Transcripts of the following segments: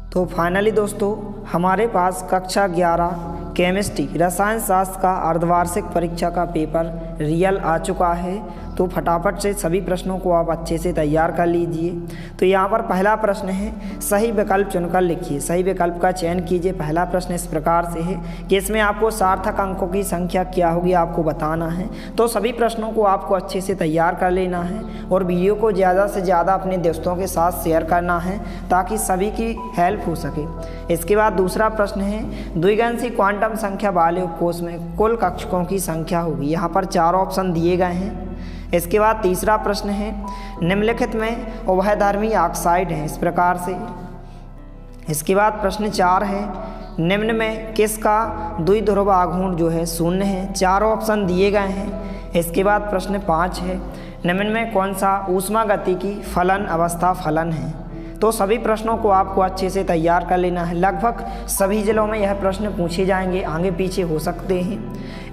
तो फाइनली दोस्तों हमारे पास कक्षा 11 केमिस्ट्री रसायन शास्त्र का अर्धवार्षिक परीक्षा का पेपर रियल आ चुका है। तो फटाफट से सभी प्रश्नों को आप अच्छे से तैयार कर लीजिए। तो यहाँ पर पहला प्रश्न है, सही विकल्प चुनकर लिखिए। सही विकल्प का चयन कीजिए। पहला प्रश्न इस प्रकार से है कि इसमें आपको सार्थक अंकों की संख्या क्या होगी आपको बताना है। तो सभी प्रश्नों को आपको अच्छे से तैयार कर लेना है और वीडियो को ज़्यादा से ज़्यादा अपने दोस्तों के साथ शेयर करना है ताकि सभी की हेल्प हो सके। इसके बाद दूसरा प्रश्न है, द्विगंशी क्वांटम संख्या वाले उपकोष में कुल कक्षकों की संख्या होगी। यहाँ पर 4 ऑप्शन दिए गए हैं। इसके बाद तीसरा प्रश्न है, निम्नलिखित में उभयधर्मी ऑक्साइड हैं इस प्रकार से। इसके बाद प्रश्न 4 है, निम्न में किसका द्विध्रुव आघूर्ण जो है 0 है। 4 ऑप्शन दिए गए हैं। इसके बाद प्रश्न 5 है, निम्न में कौन सा ऊष्मागतिकी फलन अवस्था फलन है। तो सभी प्रश्नों को आपको अच्छे से तैयार कर लेना है। लगभग सभी जिलों में यह प्रश्न पूछे जाएंगे, आगे पीछे हो सकते हैं।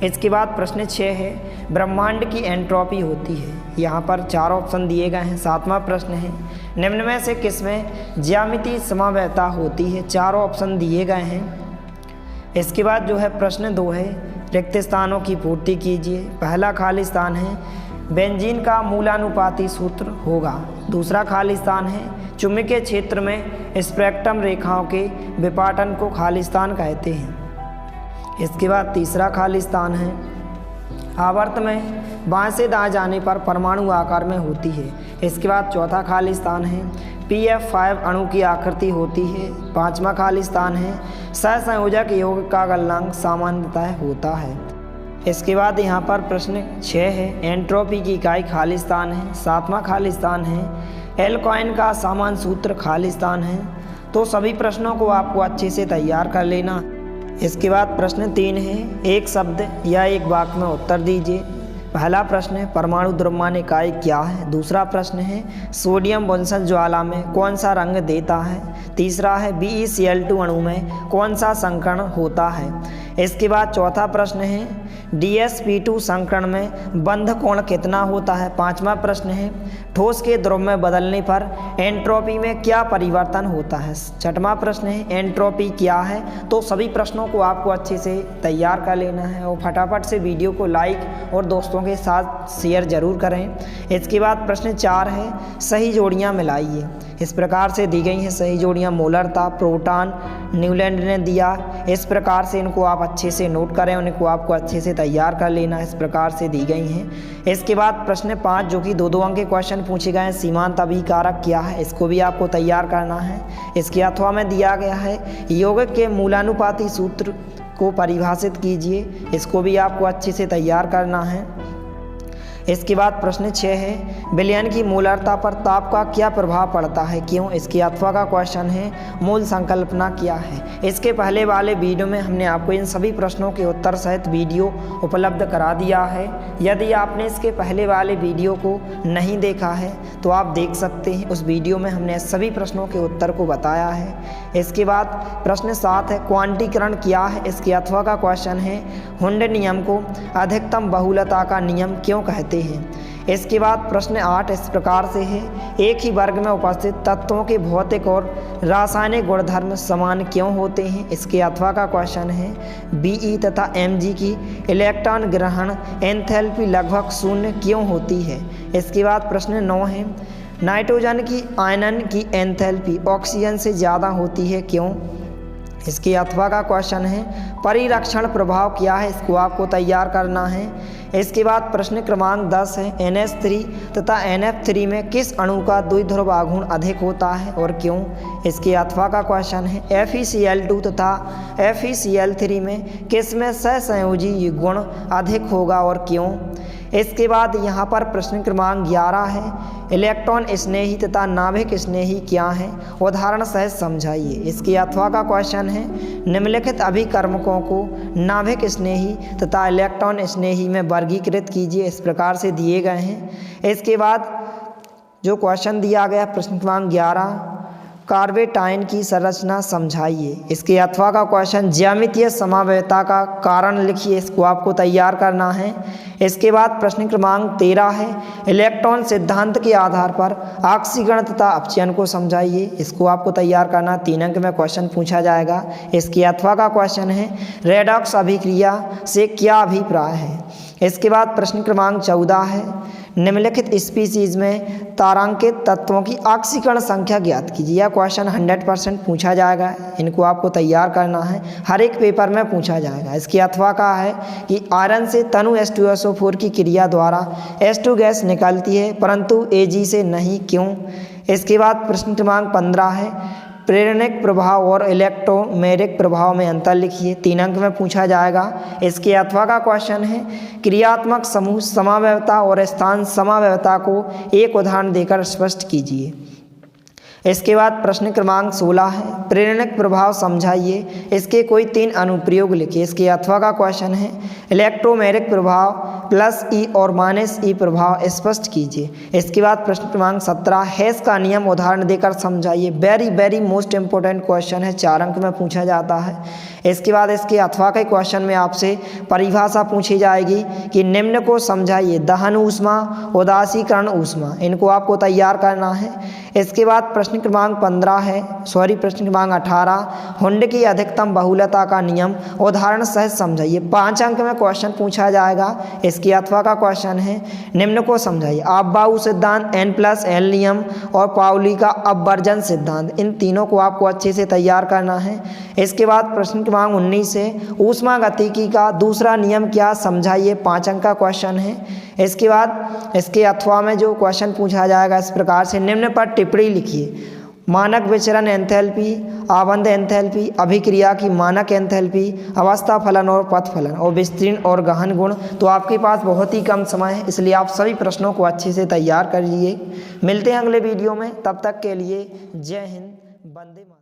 इसके बाद प्रश्न 6 है, ब्रह्मांड की एंट्रोपी होती है। यहाँ पर 4 ऑप्शन दिए गए हैं। 7वां प्रश्न है, निम्न में से किसमें ज्यामितीय समवेतता होती है। 4 ऑप्शन दिए गए हैं। इसके बाद जो है प्रश्न 2 है, रिक्त स्थानों की पूर्ति कीजिए। पहला खाली स्थान है, बेंजीन का मूलानुपाती सूत्र होगा। दूसरा खाली स्थान है, चुंबकीय क्षेत्र में स्पेक्ट्रम रेखाओं के विपाटन को खाली स्थान कहते हैं। इसके बाद तीसरा खाली स्थान है, आवर्त में बाएं से दाएं जाने पर परमाणु आकार में होती है। इसके बाद चौथा खाली स्थान है, pF5 अणु की आकृति होती है। 5वां खाली स्थान है, सहसंयोजक यौगिक का गलनांक सामान्यतः होता है। इसके बाद यहाँ पर प्रश्न 6 है, एंट्रोपी की इकाई खाली स्थान है। 7वां खाली स्थान है, एल्काइन का सामान्य सूत्र खाली स्थान है। तो सभी प्रश्नों को आपको अच्छे से तैयार कर लेना। इसके बाद प्रश्न 3 है, एक शब्द या एक वाक्य में उत्तर दीजिए। पहला प्रश्न है, परमाणु द्रव्यमान इकाई क्या है। दूसरा प्रश्न है, सोडियम बुनसन ज्वाला में कौन सा रंग देता है। तीसरा है, BeCl2 अणु में कौन सा संकरण होता है। इसके बाद चौथा प्रश्न है, DsP2 संकरण में बंध कोण कितना होता है। 5वां प्रश्न है, ठोस के द्रव में बदलने पर एंट्रोपी में क्या परिवर्तन होता है। 6वां प्रश्न है, एंट्रोपी क्या है। तो सभी प्रश्नों को आपको अच्छे से तैयार कर लेना है और फटाफट से वीडियो को लाइक और दोस्तों के साथ शेयर जरूर करें। इसके बाद प्रश्न 4 है, सही जोड़ियाँ मिलाइए। इस प्रकार से दी गई हैं सही जोड़ियाँ, मोलरता, प्रोटॉन, न्यूलैंड ने दिया। इस प्रकार से इनको आप अच्छे से नोट करें, उनको आपको अच्छे से तैयार कर लेना। इस प्रकार से दी गई हैं। इसके बाद प्रश्न 5 जो कि 2-2 अंक के क्वेश्चन पूछे गए हैं, सीमांत अभिकारक क्या है, इसको भी आपको तैयार करना है। इसके अथवा में दिया गया है, यौगिक के मूलानुपाती सूत्र को परिभाषित कीजिए। इसको भी आपको अच्छे से तैयार करना है। इसके बाद प्रश्न 6 है, विलयन की मोलरता पर ताप का क्या प्रभाव पड़ता है, क्यों। इसके अथवा का क्वेश्चन है, मूल संकल्पना क्या है। इसके पहले वाले वीडियो में हमने आपको इन सभी प्रश्नों के उत्तर सहित वीडियो उपलब्ध करा दिया है। यदि आपने इसके पहले वाले वीडियो को नहीं देखा है तो आप देख सकते हैं। उस वीडियो में हमने सभी प्रश्नों के उत्तर को बताया है। इसके बाद प्रश्न 7 है, क्वांटीकरण क्या है। इसके अथवा का क्वेश्चन है, हुंड नियम को अधिकतम बहुलता का नियम क्यों कहते हैं। इसके बाद प्रश्न 8 इस प्रकार से है, एक ही वर्ग में उपस्थित तत्वों के भौतिक और रासायनिक गुणधर्म समान क्यों होते हैं। इसके अथवा का क्वेश्चन है, Be तथा Mg की इलेक्ट्रॉन ग्रहण एंथैल्पी लगभग 0 क्यों होती है। इसके बाद प्रश्न 9 है, नाइट्रोजन की आयनन की एंथैल्पी ऑक्सीजन से ज़्यादा होती है क्यों। इसके अथवा का क्वेश्चन है, परिरक्षण प्रभाव क्या है, इसको आपको तैयार करना है। इसके बाद प्रश्न क्रमांक 10 है, NH3 तथा NF3 में किस अणु का द्विध्रुव आघूर्ण अधिक होता है और क्यों। इसके अथवा का क्वेश्चन है, FeCl2 तथा FeCl3 में किस में सहसंयोजी गुण अधिक होगा और क्यों। इसके बाद यहाँ पर प्रश्न क्रमांक 11 है, इलेक्ट्रॉन स्नेही तथा नाभिक स्नेही क्या है, उदाहरण सहित समझाइए। इसके अथवा का क्वेश्चन है, निम्नलिखित अभिकर्मकों को नाभिक स्नेही तथा इलेक्ट्रॉन स्नेही में वर्गीकृत कीजिए। इस प्रकार से दिए गए हैं। इसके बाद जो क्वेश्चन दिया गया प्रश्न क्रमांक 11, कार्बेटाइन की संरचना समझाइए। इसके अथवा का क्वेश्चन ज्यामितीय समावयवता का कारण लिखिए, इसको आपको तैयार करना है। इसके बाद प्रश्न क्रमांक 13 है, इलेक्ट्रॉन सिद्धांत के आधार पर ऑक्सीकरण तथा अपचयन को समझाइए। इसको आपको तैयार करना, 3 अंक में क्वेश्चन पूछा जाएगा। इसके अथवा का क्वेश्चन है, रेडॉक्स अभिक्रिया से क्या अभिप्राय है। इसके बाद प्रश्न क्रमांक 14 है, निम्नलिखित स्पीसीज में तारांकित तत्वों की ऑक्सीकरण संख्या ज्ञात कीजिए। यह क्वेश्चन 100% पूछा जाएगा, इनको आपको तैयार करना है, हर एक पेपर में पूछा जाएगा। इसकी अथवा का है कि आयरन से तनु H2SO4 की क्रिया द्वारा H2 गैस निकलती है परंतु Ag से नहीं, क्यों। इसके बाद प्रश्न क्रमांक 15 है, प्रेरणिक प्रभाव और इलेक्ट्रोमेरिक प्रभाव में अंतर लिखिए। 3 अंक में पूछा जाएगा। इसके अथवा का क्वेश्चन है, क्रियात्मक समूह समावयवता और स्थान समावयवता को एक उदाहरण देकर स्पष्ट कीजिए। इसके बाद प्रश्न क्रमांक 16 है, प्रेरणिक प्रभाव समझाइए। इसके कोई 3 अनुप्रयोग लिखिए। इसके अथवा का क्वेश्चन है, इलेक्ट्रोमेरिक प्रभाव +E और -E प्रभाव स्पष्ट कीजिए। इसके बाद प्रश्न क्रमांक 17, हेस का नियम उदाहरण देकर समझाइए। वेरी मोस्ट इंपॉर्टेंट क्वेश्चन है, 4 अंक में पूछा जाता है। इसके बाद इसके अथवा के क्वेश्चन में आपसे परिभाषा पूछी जाएगी कि निम्न को समझाइए, दहन ऊष्मा, उदासीकरण ऊष्मा, इनको आपको तैयार करना है। इसके बाद प्रश्न क्रमांक 18, हुंड की अधिकतम बहुलता का नियम उदाहरण सहित समझाइए। 5 अंक में क्वेश्चन पूछा जाएगा। इसकी अथवा का क्वेश्चन है, निम्न को समझाइए। आपबाऊ सिद्धांत, N+L नियम और पाउली का अपवर्जन सिद्धांत, इन तीनों को आपको अच्छे से तैयार करना है। इसके बाद प्रश्न क्रमांक 19 है, ऊष्मागतिकी का दूसरा नियम क्या समझाइए। 5 अंक का क्वेश्चन है। इसके बाद इसके अथवा में जो क्वेश्चन पूछा जाएगा इस प्रकार से, निम्न पर टिप्पणी लिखिए। मानक विचरण एंथैल्पी, आबंध एंथैल्पी, अभिक्रिया की मानक एंथैल्पी, अवस्था फलन और पथ फलन, और विस्तीर्ण और गहन गुण। तो आपके पास बहुत ही कम समय है, इसलिए आप सभी प्रश्नों को अच्छे से तैयार करिए। मिलते हैं अगले वीडियो में, तब तक के लिए जय हिंद, वंदे मातरम।